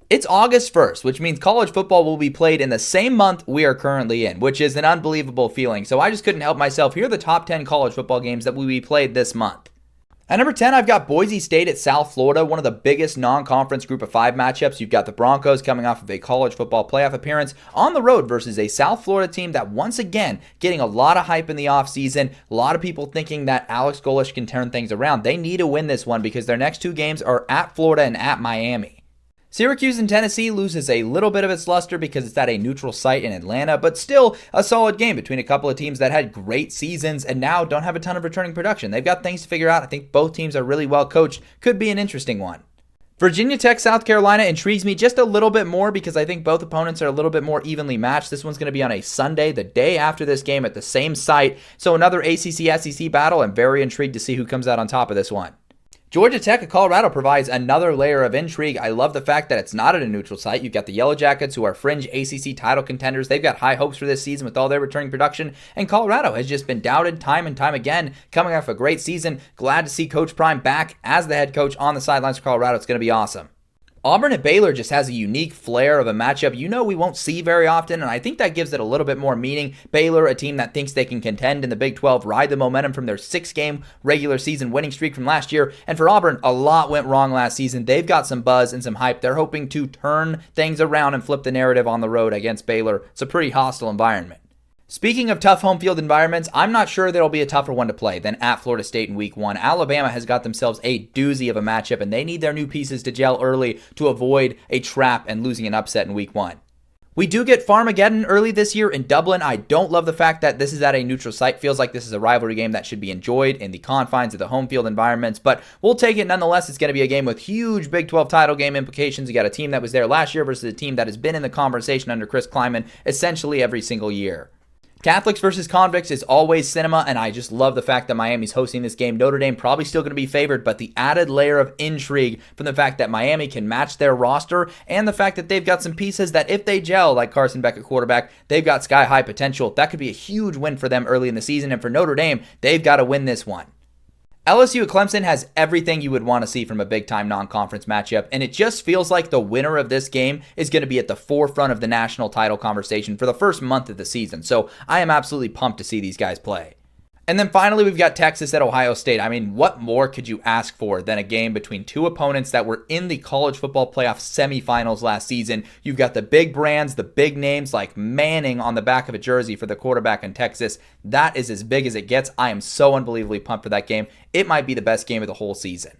It's August 1st, which means college football will be played in the same month we are currently in, which is an unbelievable feeling. So I just couldn't help myself. Here are the top 10 college football games that will be played this month. At number 10, I've got Boise State at South Florida, one of the biggest non-conference group of 5 matchups. You've got the Broncos coming off of a college football playoff appearance on the road versus a South Florida team that once again getting a lot of hype in the offseason. A lot of people thinking that Alex Golesh can turn things around. They need to win this one because their next 2 games are at Florida and at Miami. Syracuse in Tennessee loses a little bit of its luster because it's at a neutral site in Atlanta, but still a solid game between a couple of teams that had great seasons and now don't have a ton of returning production. They've got things to figure out. I think both teams are really well coached. Could be an interesting one. Virginia Tech, South Carolina intrigues me just a little bit more because I think both opponents are a little bit more evenly matched. This one's going to be on a Sunday, the day after this game at the same site. So another ACC-SEC battle. I'm very intrigued to see who comes out on top of this one. Georgia Tech at Colorado provides another layer of intrigue. I love the fact that it's not at a neutral site. You've got the Yellow Jackets, who are fringe ACC title contenders. They've got high hopes for this season with all their returning production. And Colorado has just been doubted time and time again, coming off a great season. Glad to see Coach Prime back as the head coach on the sidelines for Colorado. It's going to be awesome. Auburn at Baylor just has a unique flair of a matchup we won't see very often, and I think that gives it a little bit more meaning. Baylor, a team that thinks they can contend in the Big 12, ride the momentum from their 6-game regular season winning streak from last year. And for Auburn, a lot went wrong last season. They've got some buzz and some hype. They're hoping to turn things around and flip the narrative on the road against Baylor. It's a pretty hostile environment. Speaking of tough home field environments, I'm not sure there'll be a tougher one to play than at Florida State in week 1. Alabama has got themselves a doozy of a matchup, and they need their new pieces to gel early to avoid a trap and losing an upset in week 1. We do get Farmageddon early this year in Dublin. I don't love the fact that this is at a neutral site. Feels like this is a rivalry game that should be enjoyed in the confines of the home field environments, but we'll take it nonetheless. It's going to be a game with huge Big 12 title game implications. You got a team that was there last year versus a team that has been in the conversation under Chris Kleiman essentially every single year. Catholics versus convicts is always cinema, and I just love the fact that Miami's hosting this game. Notre Dame probably still going to be favored, but the added layer of intrigue from the fact that Miami can match their roster and the fact that they've got some pieces that if they gel, like Carson Beck at quarterback, they've got sky-high potential. That could be a huge win for them early in the season, and for Notre Dame, they've got to win this one. LSU at Clemson has everything you would want to see from a big-time non-conference matchup, and it just feels like the winner of this game is going to be at the forefront of the national title conversation for the first month of the season. So I am absolutely pumped to see these guys play. And then finally, we've got Texas at Ohio State. I mean, what more could you ask for than a game between two opponents that were in the college football playoff semifinals last season? You've got the big brands, the big names like Manning on the back of a jersey for the quarterback in Texas. That is as big as it gets. I am so unbelievably pumped for that game. It might be the best game of the whole season.